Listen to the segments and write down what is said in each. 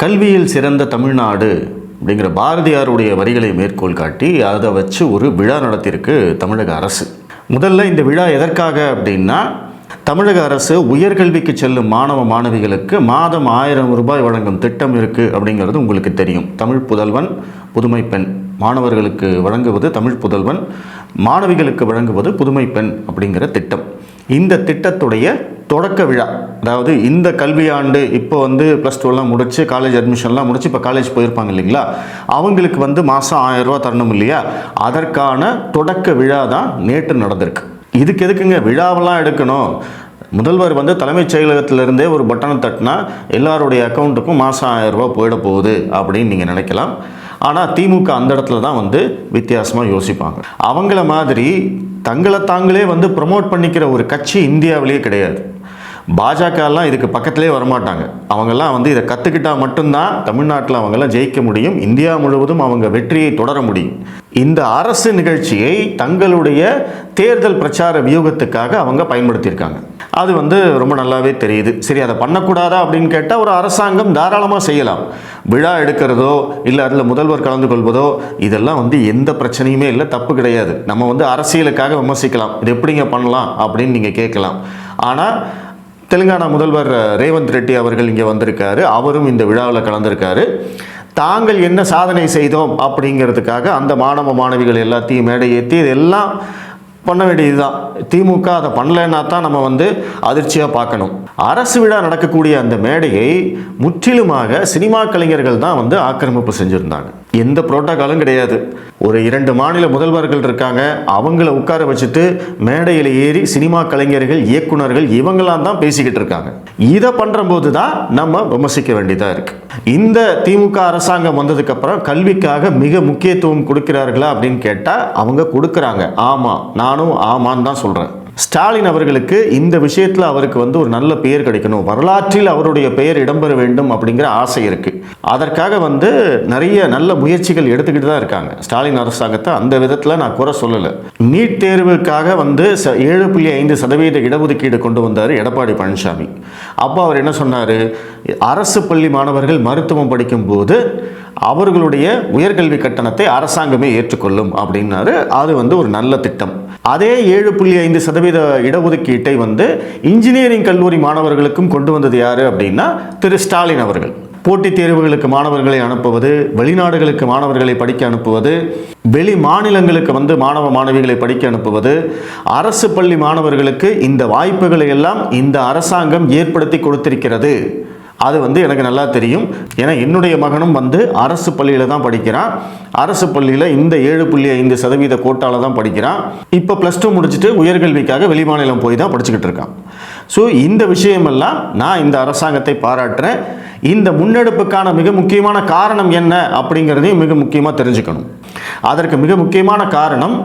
கல்வியில் சிறந்த தமிழ்நாடு அப்படிங்கிற பாரதியாருடைய வரிகளை மேற்கோள் காட்டி அதை வச்சு ஒரு விழா நடத்தியிருக்கு தமிழக அரசு. முதல்ல இந்த விழா எதற்காக அப்படின்னா, தமிழக அரசு உயர்கல்விக்கு செல்லும் மாணவ மாணவிகளுக்கு மாதம் 1000 ரூபாய் வழங்கும் திட்டம் இருக்குது அப்படிங்கிறது உங்களுக்கு தெரியும். தமிழ் புதல்வன் புதுமை பெண் மாணவர்களுக்கு வழங்குவது தமிழ் புதல்வன், மாணவிகளுக்கு வழங்குவது புதுமை பெண் அப்படிங்கிற திட்டம். இந்த திட்டத்துடைய தொடக்க விழா, அதாவது இந்த கல்வியாண்டு இப்போ +2 முடிச்சு காலேஜ் அட்மிஷன்லாம் முடிச்சு இப்போ காலேஜ் போயிருப்பாங்க இல்லைங்களா, அவங்களுக்கு மாதம் 1000 ரூபா தரணும் இல்லையா, அதற்கான தொடக்க விழா தான் நேற்று நடந்திருக்கு. இதுக்கு எதுக்குங்க விழாவெல்லாம் எடுக்கணும்? முதல்வர் தலைமைச் செயலகத்திலிருந்தே ஒரு பட்டனை தட்டினா எல்லாருடைய அக்கௌண்ட்டுக்கும் மாதம் 1000 ரூபா போயிட போகுது அப்படின்னு நீங்கள் நினைக்கலாம். ஆனால் திமுக அந்த இடத்துல தான் வித்தியாசமாக யோசிப்பாங்க. அவங்கள மாதிரி தங்களை தாங்களே ப்ரமோட் பண்ணிக்கிற ஒரு கட்சி இந்தியாவிலேயே கிடையாது. பாஜகலாம் இதுக்கு பக்கத்திலே வரமாட்டாங்க. அவங்கெல்லாம் இதை கற்றுக்கிட்டால் மட்டும்தான் தமிழ்நாட்டில் அவங்கெல்லாம் ஜெயிக்க முடியும், இந்தியா முழுவதும் அவங்க வெற்றியை தொடர முடியும். இந்த அரசு நிகழ்ச்சியை தங்களுடைய தேர்தல் பிரச்சார வியூகத்துக்காக அவங்க பயன்படுத்தியிருக்காங்க. அது ரொம்ப நல்லாவே தெரியுது. சரி, அதை பண்ணக்கூடாதா அப்படின்னு கேட்டால் ஒரு அரசாங்கம் தாராளமாக செய்யலாம். விழா எடுக்கிறதோ இல்லை அதில் முதல்வர் கலந்து கொள்வதோ இதெல்லாம் எந்த பிரச்சனையுமே இல்லை, தப்பு கிடையாது. நம்ம அரசியலுக்காக விமர்சிக்கலாம், இது எப்படிங்க பண்ணலாம் அப்படின்னு நீங்கள் கேட்கலாம். ஆனால் தெலுங்கானா முதல்வர் ரேவந்த் ரெட்டி அவர்கள் இங்கே வந்திருக்காரு, அவரும் இந்த விழாவில் கலந்திருக்காரு. தாங்கள் என்ன சாதனை செய்தோம் அப்படிங்கிறதுக்காக அந்த மாணவ மாணவிகள் எல்லாத்தையும் மேடை ஏற்றி இதெல்லாம் பண்ண வேண்டியதுதான். திமுக அதை பண்ணலைன்னா தான் நம்ம அதிர்ச்சியாக பார்க்கணும். அரசு விழா நடக்கக்கூடிய அந்த மேடையை முற்றிலுமாக சினிமா கலைஞர்கள் தான் ஆக்கிரமிப்பு செஞ்சுருந்தாங்க. எந்த புரோட்டோகாலும் கிடையாது. ஒரு 2 மாநில முதல்வர்கள் இருக்காங்க, அவங்கள உட்கார வச்சுட்டு மேடையில் ஏறி சினிமா கலைஞர்கள், இயக்குனர்கள் இவங்களாம் தான் பேசிக்கிட்டு இருக்காங்க. இதை பண்ணுறபோது தான் நம்ம விமர்சிக்க வேண்டியதாக இருக்குது. இந்த திமுக அரசாங்கம் வந்ததுக்கப்புறம் கல்விக்காக மிக முக்கியத்துவம் கொடுக்கிறார்களா அப்படின்னு கேட்டால் அவங்க கொடுக்குறாங்க. ஆமாம், நானும் ஆமான்னு தான் சொல்கிறேன். ஸ்டாலின் அவர்களுக்கு இந்த விஷயத்தில் அவருக்கு ஒரு நல்ல பெயர் கிடைக்கணும், வரலாற்றில் அவருடைய பெயர் இடம்பெற வேண்டும் அப்படிங்கிற ஆசை இருக்குது. அதற்காக நிறைய நல்ல முயற்சிகள் எடுத்துக்கிட்டு தான் இருக்காங்க. ஸ்டாலின் அரசாங்கத்தை அந்த விதத்தில் நான் குறை சொல்லலை. நீட் தேர்வுக்காக 7.5% இடஒதுக்கீடு கொண்டு வந்தார் எடப்பாடி பழனிசாமி. அப்போ அவர் என்ன சொன்னார், அரசு பள்ளி மாணவர்கள் மருத்துவம் படிக்கும்போது அவர்களுடைய உயர்கல்வி கட்டணத்தை அரசாங்கமே ஏற்றுக்கொள்ளும் அப்படின்னாரு. அது ஒரு நல்ல திட்டம். அதே 7.5% இடஒதுக்கீட்டை இன்ஜினியரிங் கல்லூரி மாணவர்களுக்கும் கொண்டு வந்தது யாரு அப்படின்னா திரு ஸ்டாலின் அவர்கள். போட்டித் தேர்வுகளுக்கு மாணவர்களை அனுப்புவது, வெளிநாடுகளுக்கு மாணவர்களை படிக்க அனுப்புவது, வெளி மாநிலங்களுக்கு மாணவ மாணவிகளை படிக்க அனுப்புவது, அரசு பள்ளி மாணவர்களுக்கு இந்த வாய்ப்புகளை எல்லாம் இந்த அரசாங்கம் ஏற்படுத்தி கொடுத்திருக்கிறது. அது எனக்கு நல்லா தெரியும். ஏன்னா என்னுடைய மகனும் அரசு பள்ளியில் தான் படிக்கிறான். அரசு பள்ளியில் இந்த 7.5% கோட்டாவில் தான் படிக்கிறான். இப்போ +2 முடிச்சுட்டு உயர்கல்விக்காக வெளிமாநிலம் போய் தான் படிச்சுக்கிட்டு இருக்கான். ஸோ இந்த விஷயமெல்லாம் நான் இந்த அரசாங்கத்தை பாராட்டுறேன். இந்த முன்னெடுப்புக்கான மிக முக்கியமான காரணம் என்ன அப்படிங்கிறதையும் மிக முக்கியமாக தெரிஞ்சுக்கணும். அதற்கு மிக முக்கியமான காரணம்,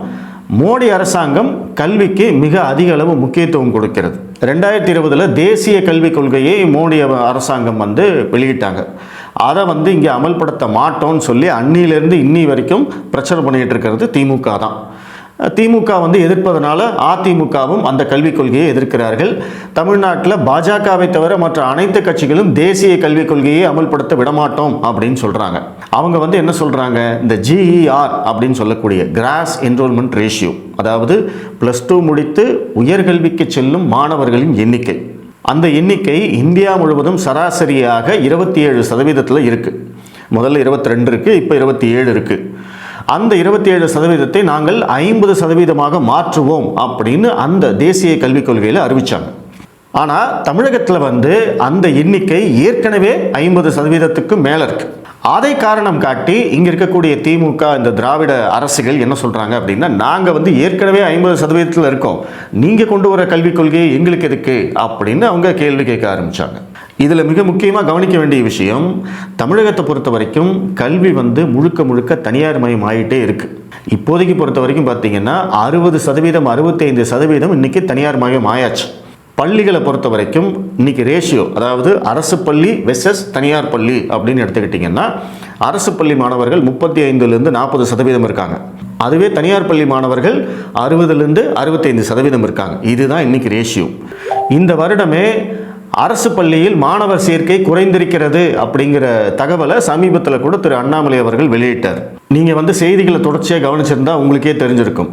மோடி அரசாங்கம் கல்விக்கு மிக அதிக அளவு முக்கியத்துவம் கொடுக்கிறது. 2020 தேசிய கல்விக் கொள்கையை மோடி அரசாங்கம் வெளியிட்டாங்க. அதை இங்கே அமல்படுத்த மாட்டோம்னு சொல்லி அன்னியிலிருந்து இன்னி வரைக்கும் பிரச்சனை பண்ணிகிட்டு இருக்கிறது திமுக தான். திமுக எதிர்ப்பதனால அதிமுகவும் அந்த கல்விக் கொள்கையை எதிர்க்கிறார்கள். தமிழ்நாட்டில் பாஜகவை தவிர மற்ற அனைத்து கட்சிகளும் தேசிய கல்விக் கொள்கையை அமல்படுத்த விடமாட்டோம் அப்படின்னு சொல்கிறாங்க. அவங்க என்ன சொல்கிறாங்க, இந்த GER அப்படின்னு சொல்லக்கூடிய கிராஸ் என்ரோல்மெண்ட் ரேஷியோ, அதாவது +2 முடித்து உயர்கல்விக்கு செல்லும் மாணவர்களின் எண்ணிக்கை, அந்த எண்ணிக்கை இந்தியா முழுவதும் சராசரியாக 27% இருக்குது. முதல்ல 22 இருக்குது, இப்போ 27 இருக்குது. அந்த 27% நாங்கள் 50% மாற்றுவோம் அப்படின்னு அந்த தேசிய கல்விக் கொள்கையில் அறிவித்தாங்க. ஆனால் தமிழகத்தில் அந்த எண்ணிக்கை ஏற்கனவே 50%க்கு மேலே இருக்குது. அதை காரணம் காட்டி இங்கே இருக்கக்கூடிய திமுக, இந்த திராவிட அரசுகள் என்ன சொல்கிறாங்க அப்படின்னா, நாங்கள் ஏற்கனவே 50% இருக்கோம், நீங்கள் கொண்டு வர கல்விக் கொள்கையை எங்களுக்கு எதுக்கு அப்படின்னு அவங்க கேள்வி கேட்க ஆரம்பித்தாங்க. இதில் மிக முக்கியமாக கவனிக்க வேண்டிய விஷயம், தமிழகத்தை பொறுத்த வரைக்கும் கல்வி முழுக்க முழுக்க தனியார் மயம் ஆகிட்டே இருக்குது. இப்போதைக்கு பொறுத்த வரைக்கும் பார்த்தீங்கன்னா 60%, 65% இன்றைக்கி தனியார் மயம் ஆயாச்சு. பள்ளிகளை பொறுத்த வரைக்கும் இன்றைக்கி ரேஷியோ, அதாவது அரசு பள்ளி வெர்சஸ் தனியார் பள்ளி அப்படின்னு எடுத்துக்கிட்டிங்கன்னா, அரசு பள்ளி மாணவர்கள் 35% 40% இருக்காங்க. அதுவே தனியார் பள்ளி மாணவர்கள் 60% 65% இருக்காங்க. இதுதான் இன்றைக்கி ரேஷியோ. இந்த வருடமே அரசு பள்ளியில் மாணவர் சேர்க்கை குறைந்திருக்கிறது அப்படிங்கிற தகவலை சமீபத்தில் கூட திரு அண்ணாமலை அவர்கள் வெளியிட்டார். நீங்கள் வந்து செய்திகளை தொடர்ச்சியாக கவனிச்சிருந்தா உங்களுக்கே தெரிஞ்சிருக்கும்.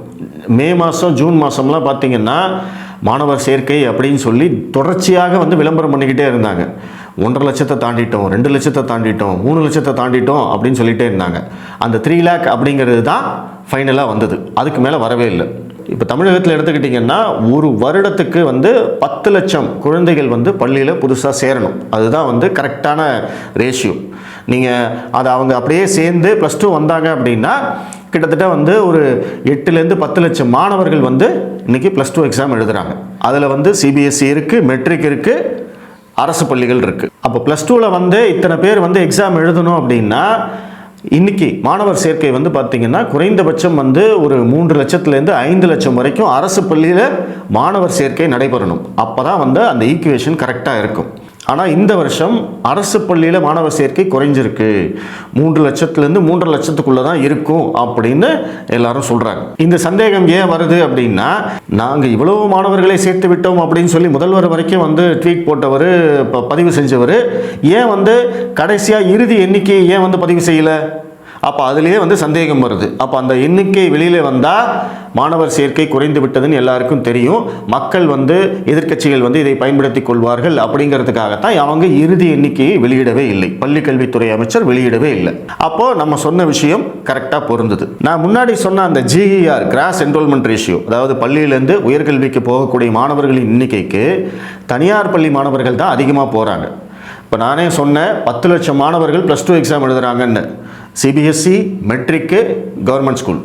மே மாதம் ஜூன் மாதம்லாம் பார்த்தீங்கன்னா மாணவர் சேர்க்கை அப்படின்னு சொல்லி தொடர்ச்சியாக வந்து விளம்பரம் பண்ணிக்கிட்டே இருந்தாங்க. 1.5 லட்சத்தை தாண்டிட்டோம், 2 லட்சத்தை தாண்டிட்டோம், 3 லட்சத்தை தாண்டிட்டோம் அப்படின்னு சொல்லிகிட்டே இருந்தாங்க. அந்த 3 lakh அப்படிங்கிறது தான் ஃபைனலாக வந்தது. அதுக்கு மேலே வரவே இல்லை. இப்போ தமிழகத்தில் எடுத்துக்கிட்டிங்கன்னா ஒரு வருடத்துக்கு வந்து 10 லட்சம் குழந்தைகள் வந்து பள்ளியில் புதுசாக சேரணும். அதுதான் வந்து கரெக்டான ரேஷியோ. நீங்கள் அதை அவங்க அப்படியே சேர்ந்து +2 வந்தாங்க அப்படின்னா கிட்டத்தட்ட வந்து ஒரு 8லேருந்து 10 லட்சம் மாணவர்கள் வந்து இன்றைக்கி +2 எக்ஸாம் எழுதுகிறாங்க. அதில் வந்து சிபிஎஸ்சி இருக்குது, மெட்ரிக் இருக்குது, அரசு பள்ளிகள் இருக்குது. அப்போ +2ல் வந்து இத்தனை பேர் வந்து எக்ஸாம் எழுதணும் அப்படின்னா இன்றைக்கி மாணவர் சேர்க்கை வந்து பார்த்திங்கன்னா குறைந்தபட்சம் வந்து ஒரு 3 லட்சத்துலேருந்து 5 லட்சம் வரைக்கும் அரசு பள்ளியில் மாணவர் சேர்க்கை நடைபெறணும். அப்போ தான் வந்து அந்த ஈக்குவேஷன் கரெக்டாக இருக்கும். ஆனால் இந்த வருஷம் அரசு பள்ளியில் மாணவர் சேர்க்கை குறைஞ்சிருக்கு. 3 லட்சத்துலேருந்து 3.5 லட்சத்துக்குள்ளே தான் இருக்கும் அப்படின்னு எல்லாரும் சொல்கிறாங்க. இந்த சந்தேகம் ஏன் வருது அப்படின்னா, நாங்கள் இவ்வளோ மாணவர்களை சேர்த்து விட்டோம் அப்படின்னு சொல்லி முதல்வர் வரைக்கும் வந்து ட்வீட் போட்டவர், பதிவு செஞ்சவர், ஏன் வந்து கடைசியாக இறுதி எண்ணிக்கையை ஏன் வந்து பதிவு செய்யலை? அப்போ அதுலேயே வந்து சந்தேகம் வருது. அப்போ அந்த எண்ணிக்கை வெளியில் வந்தால் மாணவர் சேர்க்கை குறைந்து விட்டதுன்னு எல்லாருக்கும் தெரியும். மக்கள் வந்து எதிர்க்கட்சிகள் வந்து இதை பயன்படுத்தி கொள்வார்கள் அப்படிங்கிறதுக்காகத்தான் அவங்க இறுதி எண்ணிக்கையை வெளியிடவே இல்லை. பள்ளிக்கல்வித்துறை அமைச்சர் வெளியிடவே இல்லை. அப்போது நம்ம சொன்ன விஷயம் கரெக்டாக பொருந்தது. நான் முன்னாடி சொன்ன அந்த GER கிராஸ் என்ரோல்மெண்ட் ரேஷியோ, அதாவது பள்ளியிலேருந்து உயர்கல்விக்கு போகக்கூடிய மாணவர்களின் எண்ணிக்கைக்கு தனியார் பள்ளி மாணவர்கள் தான் அதிகமாக போகிறாங்க. இப்போ நானே சொன்னேன் 10 லட்சம் மாணவர்கள் +2 எக்ஸாம் எழுதுகிறாங்கன்னு. CBSE, matric, government school.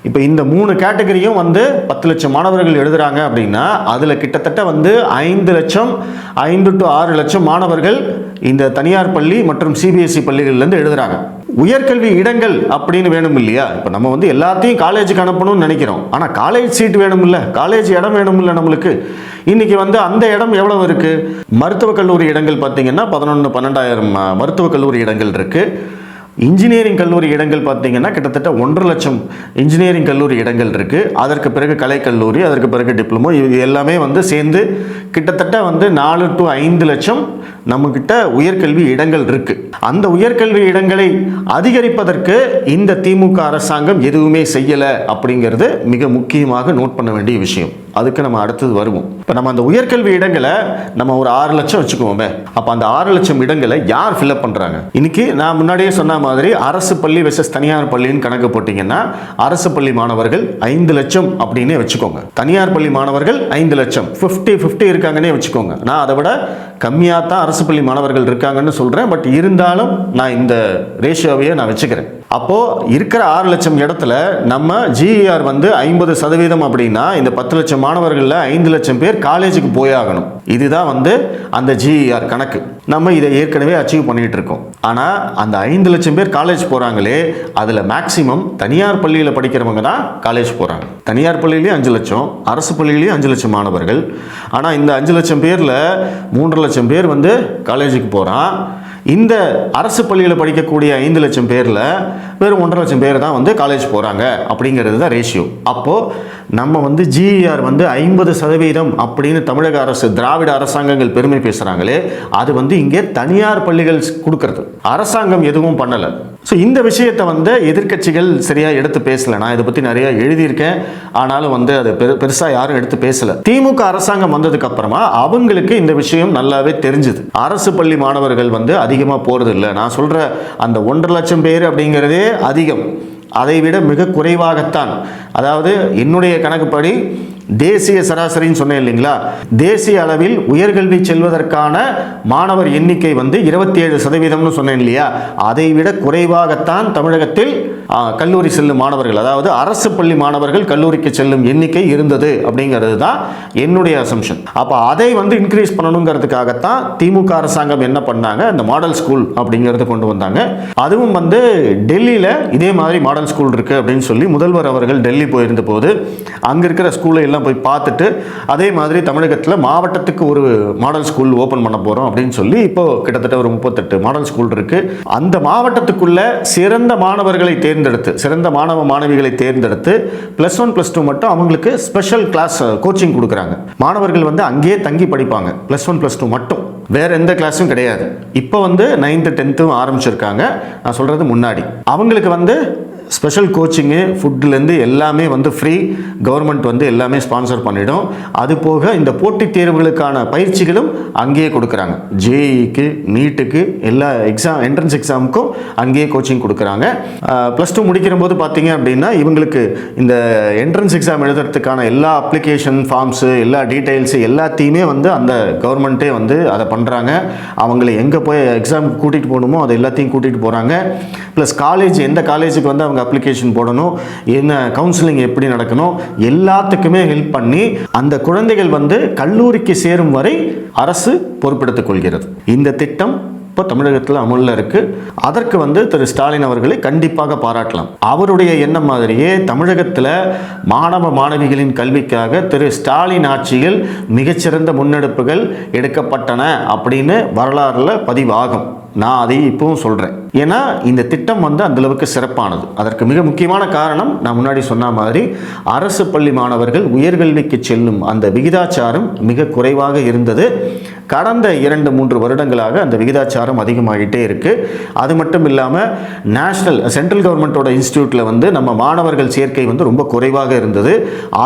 இப்போ இந்த 3 கேட்டகரியும் வந்து 10 லட்சம் மாணவர்கள் எழுதுகிறாங்க அப்படின்னா அதில் கிட்டத்தட்ட வந்து 5 லட்சம் 5 to 6 லட்சம் மாணவர்கள் இந்த தனியார் பள்ளி மற்றும் சிபிஎஸ்சி பள்ளிகள்லேருந்து எழுதுகிறாங்க. உயர்கல்வி இடங்கள் அப்படின்னு வேணும் இல்லையா? இப்போ நம்ம வந்து எல்லாத்தையும் காலேஜுக்கு அனுப்பணும்னு நினைக்கிறோம். ஆனால் காலேஜ் சீட் வேணும் இல்லை, காலேஜ் இடம் வேணும் இல்லை நம்மளுக்கு. இன்றைக்கி வந்து அந்த இடம் எவ்வளவு இருக்குது? மருத்துவக் கல்லூரி இடங்கள் பார்த்திங்கன்னா 11-12 மருத்துவக் கல்லூரி இடங்கள் இருக்குது. இன்ஜினியரிங் கல்லூரி இடங்கள் பார்த்திங்கன்னா கிட்டத்தட்ட 1.5 லட்சம் இன்ஜினியரிங் கல்லூரி இடங்கள் இருக்குது. அதற்கு பிறகு கலைக்கல்லூரி, அதற்கு பிறகு டிப்ளமோ, இது எல்லாமே வந்து சேர்ந்து கிட்டத்தட்ட வந்து 4 to 5 லட்சம் நம்மக்கிட்ட உயர்கல்வி இடங்கள் இருக்குது. அந்த உயர்கல்வி இடங்களை அதிகரிப்பதற்கு இந்த திமுக அரசாங்கம் எதுவுமே செய்யலை அப்படிங்கிறது மிக முக்கியமாக நோட் பண்ண வேண்டிய விஷயம். அதுக்கு நம்ம அடுத்தது வருவோம். இப்போ நம்ம அந்த உயர்கல்வி இடங்களை நம்ம ஒரு 6 லட்சம் வச்சுக்குவோமே. அப்போ அந்த 6 லட்சம் இடங்களை யார் ஃபில்அப் பண்ணுறாங்க? இன்னைக்கு நான் முன்னாடியே சொன்ன மாதிரி அரசு பள்ளி வெர்சஸ் தனியார் பள்ளின்னு கணக்கு போட்டிங்கன்னா அரசு பள்ளி மாணவர்கள் 5 லட்சம் அப்படின்னே வச்சுக்கோங்க. தனியார் பள்ளி மாணவர்கள் 5 லட்சம், 50-50 இருக்காங்கன்னே வச்சுக்கோங்க. நான் அதை விட கம்மியாக தான் அரசு பள்ளி மாணவர்கள் இருக்காங்கன்னு சொல்கிறேன். பட் இருந்தாலும் நான் இந்த ரேஷியோவையே நான் வச்சுக்கிறேன். அப்போது இருக்கிற 6 லட்சம் இடத்துல நம்ம GER வந்து 50% அப்படின்னா இந்த 10 லட்சம் மாணவர்களில் 5 லட்சம் பேர் காலேஜுக்கு போயாகணும். இதுதான் வந்து அந்த GER கணக்கு. நம்ம இதை ஏற்கனவே அச்சீவ் பண்ணிகிட்டு இருக்கோம். ஆனால் அந்த 5 லட்சம் பேர் காலேஜ் போகிறாங்களே, அதில் மேக்சிமம் தனியார் பள்ளியில் படிக்கிறவங்க தான் காலேஜ் போகிறாங்க. தனியார் பள்ளியிலேயே 5 லட்சம், அரசு பள்ளியிலேயே 5 லட்சம் மாணவர்கள். ஆனால் இந்த 5 லட்சம் பேரில் 3.5 லட்சம் பேர் வந்து காலேஜுக்கு போகிறான். இந்த அரசு பள்ளியில் படிக்கக்கூடிய 5 லட்சம் பேரில் வெறும் 1.5 லட்சம் பேர் தான் வந்து காலேஜ் போகிறாங்க அப்படிங்கிறது தான் ரேஷியோ. அப்போது நம்ம வந்து GER வந்து 50% அப்படின்னு தமிழக அரசு, திராவிட அரசாங்கங்கள் பெருமை பேசுகிறாங்களே, அது வந்து இங்கே தனியார் பள்ளிகள் கொடுக்கறது. அரசாங்கம் எதுவும் பண்ணலை. ஸோ இந்த விஷயத்தை வந்து எதிர்க்கட்சிகள் சரியாக எடுத்து பேசலை. நான் இதை பற்றி நிறையா எழுதியிருக்கேன். ஆனாலும் வந்து அது பெருசாக யாரும் எடுத்து பேசலை. திமுக அரசாங்கம் வந்ததுக்கு அப்புறமா அவங்களுக்கு இந்த விஷயம் நல்லாவே தெரிஞ்சுது. அரசு பள்ளி மாணவர்கள் வந்து அதிகமாக போகிறது இல்லை. நான் சொல்கிற அந்த 1.5 லட்சம் பேர் அப்படிங்கிறதே அதிகம். அதை விட மிக குறைவாகத்தான், அதாவது என்னுடைய கணக்குப்படி தேசிய சராசரின்னு சொன்னேன் இல்லைங்களா, தேசிய அளவில் உயர்கல்வி செல்வதற்கான மாணவர் எண்ணிக்கை வந்து 27% சொன்னேன் இல்லையா, அதை விட குறைவாகத்தான் தமிழகத்தில் கல்லூரி செல்லும் மாணவர்கள், அதாவது அரசு பள்ளி மாணவர்கள் கல்லூரிக்கு செல்லும் எண்ணிக்கை இருந்தது அப்படிங்கிறது தான் என்னுடைய அசம்ஷன். அப்போ அதை வந்து இன்க்ரீஸ் பண்ணணுங்கிறதுக்காகத்தான் திமுக அரசாங்கம் என்ன பண்ணாங்க, இந்த மாடல் ஸ்கூல் அப்படிங்கிறத கொண்டு வந்தாங்க. அதுவும் வந்து டெல்லியில் இதே மாதிரி மாடல் மாடல் ஸ்கூல் இருக்குது அப்படின்னு சொல்லி முதல்வர் அவர்கள் டெல்லி போயிருந்த போது அங்கே இருக்கிற ஸ்கூலை எல்லாம் போய் பார்த்துட்டு அதே மாதிரி தமிழகத்தில் மாவட்டத்துக்கு ஒரு மாடல் ஸ்கூல் ஓப்பன் பண்ண போகிறோம் அப்படின்னு சொல்லி இப்போது கிட்டத்தட்ட ஒரு 38 மாடல் ஸ்கூல் இருக்குது. அந்த மாவட்டத்துக்குள்ள சிறந்த மாணவர்களை தேர்ந்தெடுத்து, சிறந்த மாணவ மாணவிகளை தேர்ந்தெடுத்து +1 +2 மட்டும் அவங்களுக்கு ஸ்பெஷல் கிளாஸ் கோச்சிங் கொடுக்குறாங்க. மாணவர்கள் வந்து அங்கேயே தங்கி படிப்பாங்க. +1 +2 மட்டும், வேற எந்த கிளாஸும் கிடையாது. இப்போ வந்து 9th 10th ஆரம்பிச்சிருக்காங்க. நான் சொல்றது முன்னாடி அவங்களுக்கு வந்து ஸ்பெஷல் கோச்சிங்கு, ஃபுட்லேருந்து எல்லாமே வந்து ஃப்ரீ. கவர்மெண்ட் வந்து எல்லாமே ஸ்பான்சர் பண்ணிடும். அது போக இந்த போட்டித் தேர்வுகளுக்கான பயிற்சிகளும் அங்கேயே கொடுக்குறாங்க. ஜேஇக்கு, நீட்டுக்கு, எல்லா என்ட்ரன்ஸ் எக்ஸாமுக்கும் அங்கேயே கோச்சிங் கொடுக்குறாங்க. +2 முடிக்கிற போது பார்த்தீங்க அப்படின்னா இவங்களுக்கு இந்த என்ட்ரன்ஸ் எக்ஸாம் எழுதுறதுக்கான எல்லா அப்ளிகேஷன் ஃபார்ம்ஸு, எல்லா டீட்டெயில்ஸு எல்லாத்தையுமே வந்து அந்த கவர்மெண்ட்டே வந்து அதை பண்ணுறாங்க. அவங்களை எங்கே போய் எக்ஸாமுக்கு கூட்டிகிட்டு போகணுமோ அதை எல்லாத்தையும் கூட்டிகிட்டு போகிறாங்க. ப்ளஸ் காலேஜ், எந்த காலேஜுக்கு வந்து அவங்க அப்ளிகேஷன் போடணும், என்ன கவுன்சிலிங் எப்படி நடக்கணும், எல்லாத்துக்குமே ஹெல்ப் பண்ணி அந்த குழந்தைகள் வந்து கல்லூரிக்கு சேரும் வரை அரசு பொறுப்பெடுத்துக் கொள்கிறது. இந்த திட்டம் இப்போ தமிழகத்தில் அமலில் இருக்குது. அதற்கு வந்து திரு ஸ்டாலின் அவர்களை கண்டிப்பாக பாராட்டலாம். அவருடைய எண்ணம் மாதிரியே தமிழகத்தில் மாணவ மாணவிகளின் கல்விக்காக திரு ஸ்டாலின் ஆட்சியில் மிகச்சிறந்த முன்னெடுப்புகள் எடுக்கப்பட்டன அப்படின்னு வரலாறுல பதிவாகும். நான் அதை இப்பவும் சொல்கிறேன். ஏன்னா இந்த திட்டம் வந்து அந்தளவுக்கு சிறப்பானது. அதற்கு மிக முக்கியமான காரணம் நான் முன்னாடி சொன்ன மாதிரி அரசு பள்ளி மாணவர்கள் உயர்கல்விக்கு செல்லும் அந்த விகிதாச்சாரம் மிக குறைவாக இருந்தது. கடந்த 2-3 வருடங்களாக அந்த விகிதாச்சாரம் அதிகமாகிட்டே இருக்குது. அது மட்டும் இல்லாமல் சென்ட்ரல் கவர்மெண்ட்டோட இன்ஸ்டியூட்டில் வந்து நம்ம மாணவர்கள் சேர்க்கை வந்து ரொம்ப குறைவாக இருந்தது.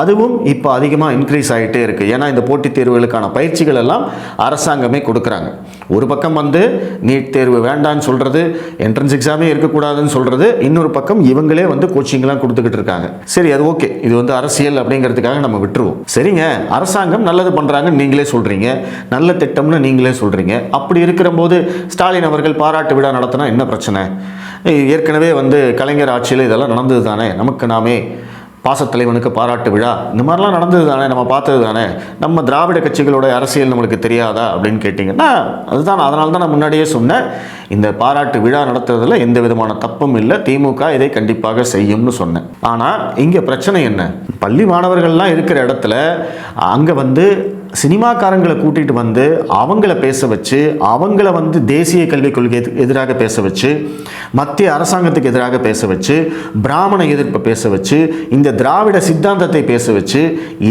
அதுவும் இப்போ அதிகமாக இன்க்ரீஸ் ஆகிட்டே இருக்குது. ஏன்னா இந்த போட்டித் தேர்வுகளுக்கான பயிற்சிகள் எல்லாம் அரசாங்கமே கொடுக்குறாங்க. ஒரு பக்கம் வந்து நீட் தேர்வு வேண்டான்னு சொல்கிறது, என்ட்ரன்ஸ் எக்ஸாமே இருக்கக்கூடாதுன்னு சொல்கிறது, இன்னொரு பக்கம் இவங்களே வந்து கோச்சிங்லாம் கொடுத்துக்கிட்டு இருக்காங்க. சரி, அது ஓகே, இது வந்து அரசியல் அப்படிங்கிறதுக்காக நம்ம விட்டுருவோம். சரிங்க, அரசாங்கம் நல்லது பண்ணுறாங்கன்னு நீங்களே சொல்கிறீங்க, நல்ல திட்டம்னு நீங்களே சொல்கிறீங்க. அப்படி இருக்கிற போது ஸ்டாலின் அவர்கள் பாராட்டு விழா நடத்தினா என்ன பிரச்சனை? ஏற்கனவே வந்து கலைஞர் ஆட்சியில் இதெல்லாம் நடந்தது தானே. நமக்கு நாமே பாசத்தலைவனுக்கு பாராட்டு விழா, இந்த மாதிரிலாம் நடந்தது தானே, நம்ம பார்த்தது தானே. நம்ம திராவிட கட்சிகளோட அரசியல் நம்மளுக்கு தெரியாதா அப்படின்னு கேட்டிங்கன்னா அதுதான். அதனால தான் நான் முன்னாடியே சொன்னேன், இந்த பாராட்டு விழா நடத்துறதுல எந்த விதமான தப்பும் இல்லை, திமுக இதை கண்டிப்பாக செய்யும்னு சொன்னேன். ஆனால் இங்கே பிரச்சனை என்ன? பள்ளி மாணவர்கள்லாம் இருக்கிற இடத்துல அங்கே வந்து சினிமாக்காரங்களை கூட்டிகிட்டு வந்து அவங்கள பேச வச்சு, அவங்கள வந்து தேசிய கல்விக் கொள்கைக்கு எதிராக பேச வச்சு, மத்திய அரசாங்கத்துக்கு எதிராக பேச வச்சு, பிராமண எதிர்ப்பை பேச வச்சு, இந்த திராவிட சித்தாந்தத்தை பேச வச்சு,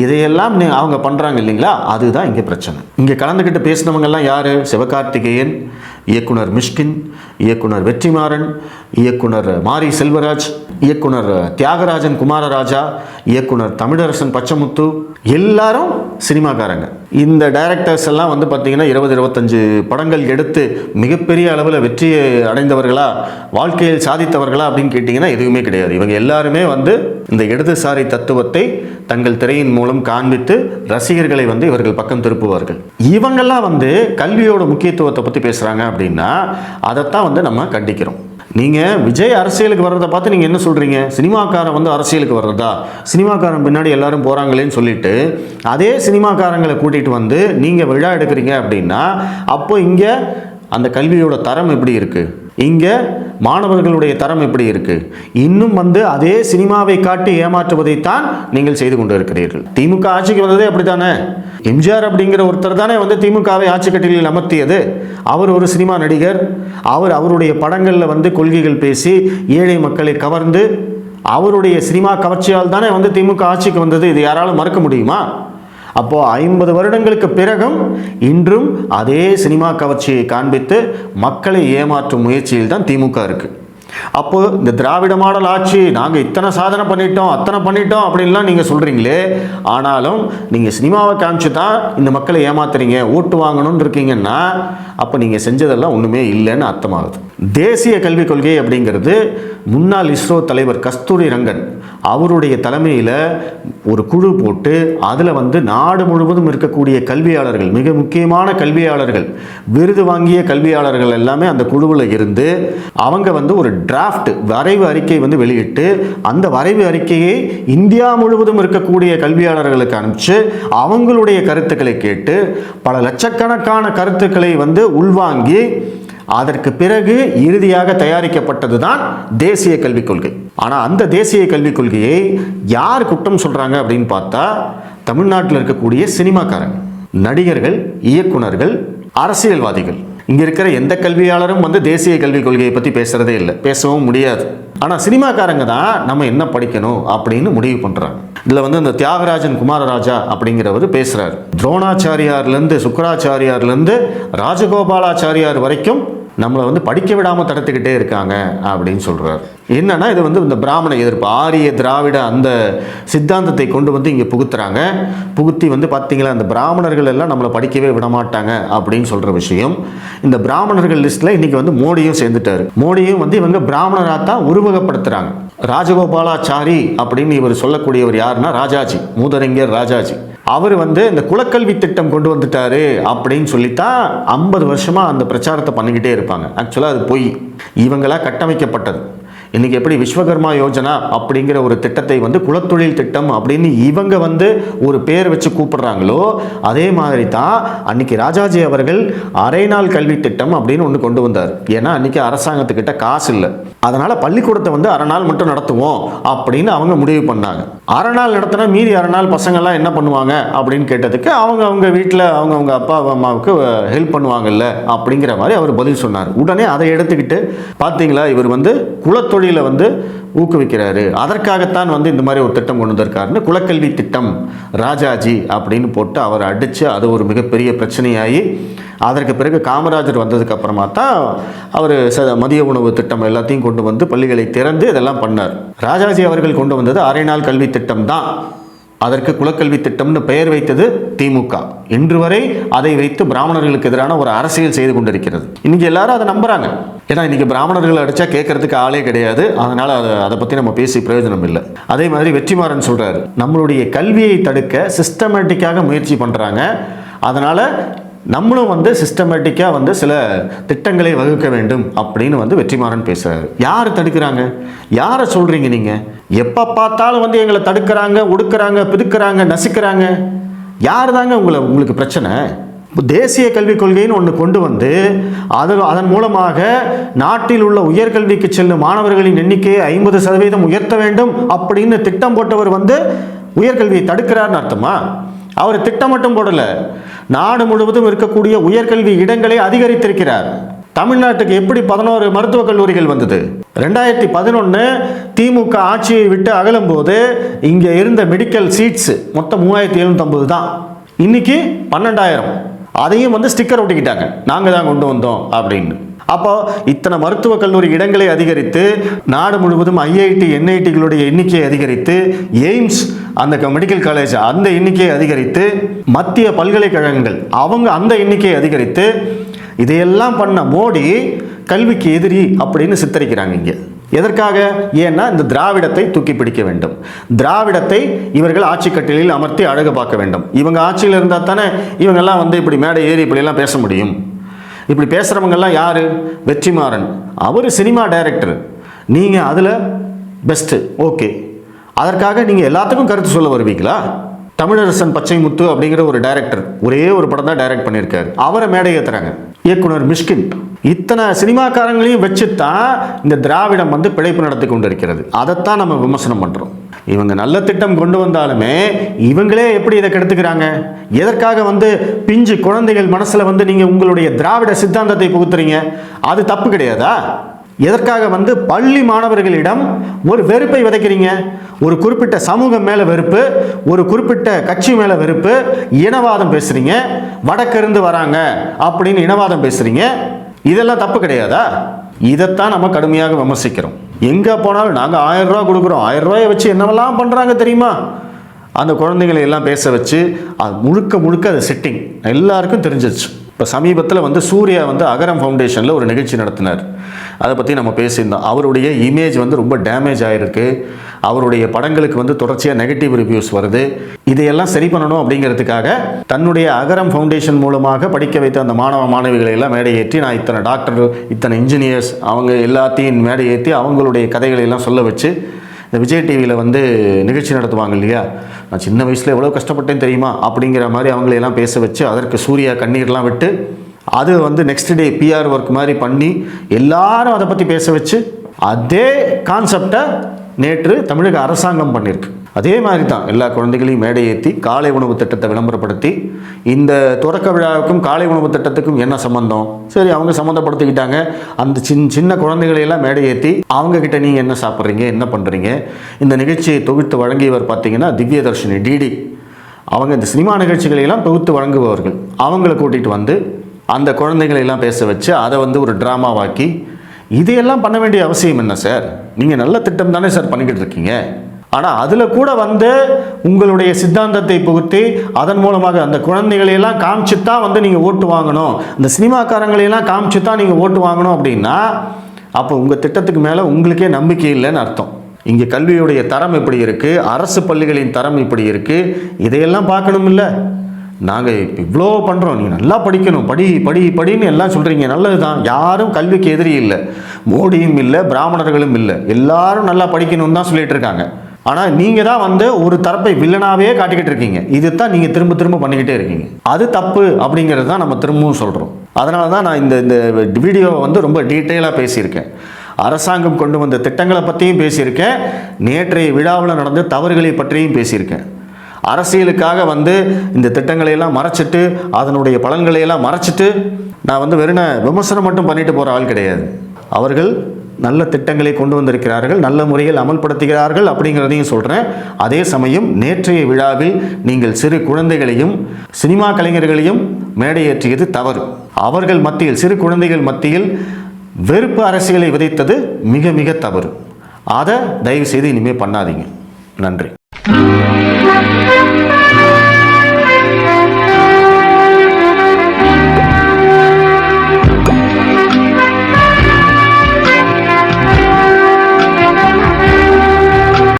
இதையெல்லாம் அவங்க பண்ணுறாங்க இல்லைங்களா? அதுதான் இங்கே பிரச்சனை. இங்கே கலந்துக்கிட்டு பேசினவங்கெல்லாம் யார்? சிவகார்த்திகேயன், இயக்குனர் மிஷ்கின், இயக்குனர் வெற்றிமாறன், இயக்குனர் மாரி செல்வராஜ், இயக்குனர் தியாகராஜன் குமாரராஜா, இயக்குனர் தமிழரசன் பச்சமுத்து, எல்லாரும் சினிமாக்காரங்க. இந்த டைரக்டர்ஸ் எல்லாம் வந்து பார்த்தீங்கன்னா 20-25 படங்கள் எடுத்து மிகப்பெரிய அளவில் வெற்றியை அடைந்தவர்களா, வாழ்க்கையில் சாதித்தவர்களா அப்படின்னு கேட்டிங்கன்னா எதுவுமே கிடையாது. இவங்க எல்லாருமே வந்து இந்த இடதுசாரி தத்துவத்தை தங்கள் திரையின் மூலம் காண்பித்து ரசிகர்களை வந்து இவர்கள் பக்கம் திருப்புவார்கள். இவங்கெல்லாம் வந்து கல்வியோட முக்கியத்துவத்தை பற்றி பேசுகிறாங்க அப்படின்னா அதைத்தான் வந்து நம்ம கண்டிக்கிறோம். நீங்கள் விஜய் அரசியலுக்கு வர்றதை பார்த்து நீங்கள் என்ன சொல்கிறீங்க? சினிமாக்காரன் வந்து அரசியலுக்கு வர்றதா? சினிமாக்காரன் பின்னாடி எல்லாரும் போகிறாங்களேன்னு சொல்லிட்டு அதே சினிமாக்காரங்களை கூட்டிகிட்டு வந்து நீங்கள் விழா எடுக்கிறீங்க அப்படின்னா அப்போ இங்கே அந்த கல்வியோட தரம் எப்படி இருக்குது? இங்கே மாணவர்களுடைய தரம் எப்படி இருக்குது? இன்னும் வந்து அதே சினிமாவை காட்டி ஏமாற்றுவதைத்தான் நீங்கள் செய்து கொண்டு இருக்கிறீர்கள். திமுக ஆட்சிக்கு வந்ததே அப்படி தானே. எம்ஜிஆர் அப்படிங்கிற ஒருத்தர் தானே வந்து திமுகவை ஆட்சி கட்டிலில் அமர்த்தியது. அவர் ஒரு சினிமா நடிகர். அவருடைய படங்களில் வந்து கொள்கைகள் பேசி ஏழை மக்களை கவர்ந்து அவருடைய சினிமா கவர்ச்சியால் தானே வந்து திமுக ஆட்சிக்கு வந்தது. இது யாராலும் மறக்க முடியுமா? அப்போது 50 வருடங்களுக்கு பிறகும் இன்றும் அதே சினிமா கவர்ச்சியை காண்பித்து மக்களை ஏமாற்றும் முயற்சியில் தான் திமுக இருக்குது. அப்போது இந்த திராவிட மாடல் ஆட்சி நாங்கள் இத்தனை சாதனை பண்ணிட்டோம், அத்தனை பண்ணிட்டோம் அப்படின்லாம் நீங்கள் சொல்கிறீங்களே, ஆனாலும் நீங்கள் சினிமாவை காமிச்சு தான் இந்த மக்களை ஏமாத்துறீங்க, ஓட்டு வாங்கணும்னு இருக்கீங்கன்னா அப்போ நீங்கள் செஞ்சதெல்லாம் ஒன்றுமே இல்லைன்னு அர்த்தமாகுது. தேசிய கல்விக் கொள்கை அப்படிங்கிறது முன்னாள் இஸ்ரோ தலைவர் கஸ்தூரி ரங்கன் அவருடைய தலைமையில் ஒரு குழு போட்டு அதில் வந்து நாடு முழுவதும் இருக்கக்கூடிய கல்வியாளர்கள், மிக முக்கியமான கல்வியாளர்கள், விருது வாங்கிய கல்வியாளர்கள் எல்லாமே அந்த குழுவில் இருந்து அவங்க வந்து ஒரு டிராஃப்ட் வரைவு அறிக்கை வந்து வெளியிட்டு அந்த வரைவு அறிக்கையை இந்தியா முழுவதும் இருக்கக்கூடிய கல்வியாளர்களுக்கு அனுப்பிச்சு அவங்களுடைய கருத்துக்களை கேட்டு பல லட்சக்கணக்கான கருத்துக்களை வந்து உள்வாங்கி அதற்கு பிறகு இறுதியாக தயாரிக்கப்பட்டது தான் தேசிய கல்விக் கொள்கை. ஆனால் அந்த தேசிய கல்விக் கொள்கையை யார் குற்றம் சொல்கிறாங்க அப்படின்னு பார்த்தா தமிழ்நாட்டில் இருக்கக்கூடிய சினிமாக்காரங்க, நடிகர்கள், இயக்குனர்கள், அரசியல்வாதிகள். இங்கே இருக்கிற எந்த கல்வியாளரும் வந்து தேசிய கல்விக் கொள்கையை பற்றி பேசுகிறதே இல்லை, பேசவும் முடியாது. ஆனால் சினிமாக்காரங்க தான் நம்ம என்ன படிக்கணும் அப்படின்னு முடிவு பண்ணுறாங்க. இதில் வந்து இந்த தியாகராஜன் குமாரராஜா அப்படிங்கிறவர் பேசுகிறார். துரோணாச்சாரியார்லேருந்து சுக்கராச்சாரியார்லேருந்து ராஜகோபாலாச்சாரியார் வரைக்கும் நம்மளை வந்து படிக்க விடாமல் தடுத்துக்கிட்டே இருக்காங்க அப்படின்னு சொல்கிறார். என்னன்னா இது வந்து இந்த பிராமண எதிர்ப்பு, ஆரிய திராவிட அந்த சித்தாந்தத்தை கொண்டு வந்து இங்கே புகுத்துறாங்க. புகுத்தி வந்து பார்த்தீங்களா இந்த பிராமணர்கள் எல்லாம் நம்மளை படிக்கவே விட மாட்டாங்க அப்படின்னு சொல்கிற விஷயம். இந்த பிராமணர்கள் லிஸ்ட்டில் இன்றைக்கி வந்து மோடியும் சேர்ந்துட்டார். மோடியும் வந்து இவங்க பிராமணராக தான் உருவகப்படுத்துகிறாங்க. ராஜகோபாலாச்சாரி அப்படின்னு இவர் சொல்லக்கூடியவர் யாருன்னா ராஜாஜி, மூதறிஞர் ராஜாஜி. அவர் வந்து இந்த குலக்கல்வி திட்டம் கொண்டு வந்துட்டாரு அப்படின்னு சொல்லித்தான் 50 வருஷமாக அந்த பிரச்சாரத்தை பண்ணிக்கிட்டே இருப்பாங்க. ஆக்சுவலாக அது பொய், இவங்களா கட்டமைக்கப்பட்டது. இன்றைக்கி எப்படி விஸ்வகர்மா யோஜனா அப்படிங்கிற ஒரு திட்டத்தை வந்து குலத்தொழில் திட்டம் அப்படின்னு இவங்க வந்து ஒரு பேர் வச்சு கூப்பிடுறாங்களோ அதே மாதிரி தான் அன்றைக்கி ராஜாஜி அவர்கள் அரை நாள் கல்வி திட்டம் அப்படின்னு ஒன்று கொண்டு வந்தார். ஏன்னா அன்றைக்கி அரசாங்கத்துக்கிட்ட காசு இல்லை, அதனால் பள்ளிக்கூடத்தை வந்து அரை நாள் மட்டும் நடத்துவோம் அப்படின்னு அவங்க முடிவு பண்ணாங்க. அரை நாள் நடத்தினா மீதி அரை நாள் பசங்கள்லாம் என்ன பண்ணுவாங்க அப்படின்னு கேட்டதுக்கு அவங்க வீட்டில் அவங்க அப்பா அம்மாவுக்கு ஹெல்ப் பண்ணுவாங்கல்ல அப்படிங்கிற மாதிரி அவர் பதில் சொன்னார். உடனே அதை எடுத்துக்கிட்டு பார்த்தீங்களா இவர் வந்து குலத்தொழிலை வந்து ஊக்குவிக்கிறாரு, அதற்காகத்தான் வந்து இந்த மாதிரி ஒரு திட்டம் கொண்டு வந்திருக்காருன்னு குலக்கல்வி திட்டம் ராஜாஜி அப்படின்னு போட்டு அவர் அடித்து அது ஒரு மிகப்பெரிய பிரச்சனையாகி அதற்கு பிறகு காமராஜர் வந்ததுக்கு அப்புறமா தான் அவர் மதிய உணவு திட்டம் எல்லாத்தையும் கொண்டு வந்து பள்ளிகளை திறந்து இதெல்லாம் பண்ணார். ராஜாஜி அவர்கள் கொண்டு வந்தது அரை நாள் கல்வி திட்டம் தான். அதற்கு குலக்கல்வி திட்டம்னு பெயர் வைத்தது திமுக. இன்று வரை அதை வைத்து பிராமணர்களுக்கு எதிரான ஒரு அரசியல் செய்து கொண்டிருக்கிறது. இன்னைக்கு எல்லாரும் அதை நம்புறாங்க. ஏன்னா இன்னைக்கு பிராமணர்கள் அடிச்சா கேட்கறதுக்கு ஆளே கிடையாது, அதனால அதை பற்றி நம்ம பேசி பிரயோஜனம் இல்லை. அதே மாதிரி வெற்றிமாறன் சொல்றாரு, நம்மளுடைய கல்வியை தடுக்க சிஸ்டமேட்டிக்காக முயற்சி பண்றாங்க, அதனால நம்மளும் வந்து சிஸ்டமேட்டிக்காக வந்து சில திட்டங்களை வகுக்க வேண்டும் அப்படின்னு வந்து வெற்றிமாறன் பேசுறாரு. யார் தடுக்கிறாங்க? யாரை சொல்றீங்க நீங்க? எப்போ பார்த்தாலும் வந்து எங்களை தடுக்கிறாங்க, ஒடுக்குறாங்க, பிதுக்குறாங்க, நசுக்கிறாங்க. யார் தாங்க உங்களுக்கு பிரச்சனை? தேசிய கல்விக் கொள்கைன்னு ஒன்று கொண்டு வந்து அதன் மூலமாக நாட்டில் உள்ள உயர்கல்விக்கு செல்லும் மாணவர்களின் எண்ணிக்கையை 50% உயர்த்த வேண்டும் அப்படின்னு திட்டம் போட்டவர் வந்து உயர்கல்வியை தடுக்கிறார்னு அர்த்தமா? அவர் திட்டம் மட்டும் போடல, நாடு முழுவதும் இருக்கக்கூடிய உயர்கல்வி இடங்களை அதிகரித்திருக்கிறார். தமிழ்நாட்டுக்கு எப்படி 11 மருத்துவக் கல்லூரிகள் வந்தது? 2011 திமுக ஆட்சியை விட்டு அகலும் போது இங்கே இருந்த மெடிக்கல் சீட்ஸ் மொத்தம் 3750 தான். இன்னைக்கு 12,000. அதையும் வந்து ஸ்டிக்கர் ஒட்டிக்கிட்டாங்க, நாங்கள் தான் கொண்டு வந்தோம் அப்படின்னு. அப்போ இத்தனை மருத்துவக் கல்லூரி இடங்களை அதிகரித்து நாடு முழுவதும் ஐஐடி என்ஐடிகளுடைய எண்ணிக்கையை அதிகரித்து எய்ம்ஸ் அந்த மெடிக்கல் காலேஜ் அந்த எண்ணிக்கையை அதிகரித்து மத்திய பல்கலைக்கழகங்கள் அவங்க அந்த எண்ணிக்கையை அதிகரித்து இதையெல்லாம் பண்ண மோடி கல்விக்கு எதிரி அப்படின்னு சித்தரிக்கிறாங்க இங்கே. எதற்காக? ஏன்னா இந்த திராவிடத்தை தூக்கி பிடிக்க வேண்டும், திராவிடத்தை இவர்கள் ஆட்சி கட்டிலில் அமர்த்தி அழகு பார்க்க வேண்டும். இவங்க ஆட்சியில் இருந்தால் தானே இவங்கெல்லாம் வந்து இப்படி மேடை ஏறி இப்படியெல்லாம் பேச முடியும். இப்படி பேசுகிறவங்கெல்லாம் யார்? வெற்றிமாறன், அவர் சினிமா டைரக்டர், நீங்கள் அதில் பெஸ்ட்டு, ஓகே. அதற்காக நீங்கள் எல்லாத்துக்கும் கருத்து சொல்ல வருவீங்களா? தமிழரசன் பச்சைமுத்து அப்படிங்கிற ஒரு டைரக்டர் ஒரே ஒரு படம் தான் டைரக்ட் பண்ணியிருக்காரு, அவரை மேடை ஏற்றுறாங்க. இயக்குனர் மிஷ்கின், இத்தனை சினிமாக்காரங்களையும் வச்சுத்தான் இந்த திராவிடம் வந்து பிழைப்பு நடத்தி கொண்டு இருக்கிறது. அதைத்தான் நம்ம விமர்சனம் பண்ணுறோம். இவங்க நல்ல திட்டம் கொண்டு வந்தாலுமே இவங்களே எப்படி இதை கெடுத்துக்கிறாங்க? எதற்காக வந்து பிஞ்சு குழந்தைகள் மனசில் வந்து நீங்கள் உங்களுடைய திராவிட சித்தாந்தத்தை புகுத்துறீங்க? அது தப்பு கிடையாதா? எதற்காக வந்து பள்ளி மாணவர்களிடம் ஒரு வெறுப்பை விதைக்கிறீங்க? ஒரு குறிப்பிட்ட சமூகம் மேலே வெறுப்பு, ஒரு குறிப்பிட்ட கட்சி மேலே வெறுப்பு, இனவாதம் பேசுகிறீங்க, வடக்கிருந்து வராங்க அப்படின்னு இனவாதம் பேசுகிறீங்க. இதெல்லாம் தப்பு கிடையாதா? இதைத்தான் நம்ம கடுமையாக விமர்சிக்கிறோம். எங்கே போனாலும் நாங்கள் 1000 ரூபா கொடுக்குறோம், 1000 ரூபாயை வச்சு என்னவெல்லாம் பண்ணுறாங்க தெரியுமா? அந்த குழந்தைங்களை எல்லாம் பேச வச்சு அது முழுக்க அது செட்டிங் எல்லாருக்கும் தெரிஞ்சிருச்சு. இப்போ சமீபத்தில் வந்து சூர்யா வந்து அகரம் ஃபவுண்டேஷனில் ஒரு நிகழ்ச்சி நடத்தினார். அதை பற்றி நம்ம பேசியிருந்தோம். அவருடைய இமேஜ் வந்து ரொம்ப டேமேஜ் ஆகிருக்கு, அவருடைய படங்களுக்கு வந்து தொடர்ச்சியாக நெகட்டிவ் ரிவ்யூஸ் வருது. இதையெல்லாம் சரி பண்ணணும் அப்படிங்கிறதுக்காக தன்னுடைய அகரம் ஃபவுண்டேஷன் மூலமாக படிக்க வைத்த அந்த மாணவ மாணவிகளை எல்லாம் மேடை ஏற்றி, நான் இத்தனை டாக்டர், இத்தனை இன்ஜினியர்ஸ், அவங்க எல்லாத்தையும் மேடை ஏற்றி அவங்களுடைய கதைகளை எல்லாம் சொல்ல வச்சு இந்த விஜய் டிவியில் வந்து நிகழ்ச்சி நடத்துவாங்க இல்லையா, நான் சின்ன வயசில் எவ்வளோ கஷ்டப்பட்டேன் தெரியுமா அப்படிங்கிற மாதிரி அவங்களையெல்லாம் பேச வச்சு அதற்கு சூர்யா கண்ணீர்லாம் விட்டு அது வந்து நெக்ஸ்ட் டே பிஆர் ஒர்க் மாதிரி பண்ணி எல்லாரும் அதை பற்றி பேச வச்சு அதே கான்செப்டை நேற்று தமிழக அரசாங்கம் பண்ணியிருக்கு. அதே மாதிரி தான் எல்லா குழந்தைகளையும் மேடை ஏற்றி காலை உணவு திட்டத்தை விளம்பரப்படுத்தி, இந்த தொடக்க விழாவுக்கும் காலை உணவு திட்டத்துக்கும் என்ன சம்பந்தம்? சரி, அவங்க சம்மந்தப்படுத்திக்கிட்டாங்க. அந்த சின்ன குழந்தைகளையெல்லாம் மேடை ஏற்றி அவங்கக்கிட்ட நீங்கள் என்ன சாப்பிட்றீங்க, என்ன பண்ணுறீங்க? இந்த நிகழ்ச்சியை தொகுத்து வழங்கியவர் பார்த்தீங்கன்னா திவ்யதர்ஷினி டிடி. அவங்க இந்த சினிமா நிகழ்ச்சிகளையெல்லாம் தொகுத்து வழங்குபவர்கள். அவங்கள கூட்டிகிட்டு வந்து அந்த குழந்தைகளையெல்லாம் பேச வச்சு அதை வந்து ஒரு ட்ராமாவாக்கி, இதையெல்லாம் பண்ண வேண்டிய அவசியம் என்ன சார்? நீங்கள் நல்ல திட்டம் தானே சார் பண்ணிக்கிட்டு இருக்கீங்க. ஆனால் அதில் கூட வந்து உங்களுடைய சித்தாந்தத்தை புகுத்தி அதன் மூலமாக அந்த குழந்தைகளையெல்லாம் காமிச்சு தான் வந்து நீங்கள் ஓட்டு வாங்கணும், இந்த சினிமாக்காரங்களையெல்லாம் காமிச்சு தான் நீங்கள் ஓட்டு வாங்கணும் அப்படின்னா அப்போ உங்கள் திட்டத்துக்கு மேலே உங்களுக்கே நம்பிக்கை இல்லைன்னு அர்த்தம். இங்கே கல்வியுடைய தரம் எப்படி இருக்குது, அரசு பள்ளிகளின் தரம் இப்படி இருக்குது, இதையெல்லாம் பார்க்கணும் இல்லை? நாங்கள் இவ்வளோ பண்ணுறோம், நீங்கள் நல்லா படிக்கணும், படின்னு எல்லாம் சொல்கிறீங்க, நல்லது தான். யாரும் கல்விக்கு எதிரி இல்லை, மோடியும் இல்லை, பிராமணர்களும் இல்லை, எல்லாரும் நல்லா படிக்கணும்னு தான் சொல்லிட்டு இருக்காங்க. ஆனால் நீங்கள் தான் வந்து ஒரு தரப்பை வில்லனாகவே காட்டிக்கிட்டு இருக்கீங்க. இது தான் நீங்கள் திரும்ப பண்ணிக்கிட்டே இருக்கீங்க. அது தப்பு அப்படிங்கிறது தான் நம்ம திரும்பவும் சொல்கிறோம். அதனால தான் நான் இந்த வீடியோவை வந்து ரொம்ப டீட்டெயிலாக பேசியிருக்கேன். அரசாங்கம் கொண்டு வந்த திட்டங்களை பற்றியும் பேசியிருக்கேன், நேற்றைய விழாவில் நடந்த தவறுகளை பற்றியும் பேசியிருக்கேன். அரசியலுக்காக வந்து இந்த திட்டங்களையெல்லாம் மறைச்சிட்டு அதனுடைய பலன்களையெல்லாம் மறைச்சிட்டு நான் வந்து வெறும் விமர்சனம் மட்டும் பண்ணிட்டு போகிற ஆள் கிடையாது. அவர்கள் நல்ல திட்டங்களை கொண்டு வந்திருக்கிறார்கள், நல்ல முறையில் அமல்படுத்துகிறார்கள் அப்படிங்கிறதையும் சொல்கிறேன். அதே சமயம் நேற்றைய விழாவில் நீங்கள் சிறு குழந்தைகளையும் சினிமா கலைஞர்களையும் மேடையேற்றியது தவறு. அவர்கள் மத்தியில், சிறு குழந்தைகள் மத்தியில் வெறுப்பு அரசியலை விதைத்தது மிக மிக தவறு. அதை தயவு செய்து இனிமேல் பண்ணாதீங்க. நன்றி.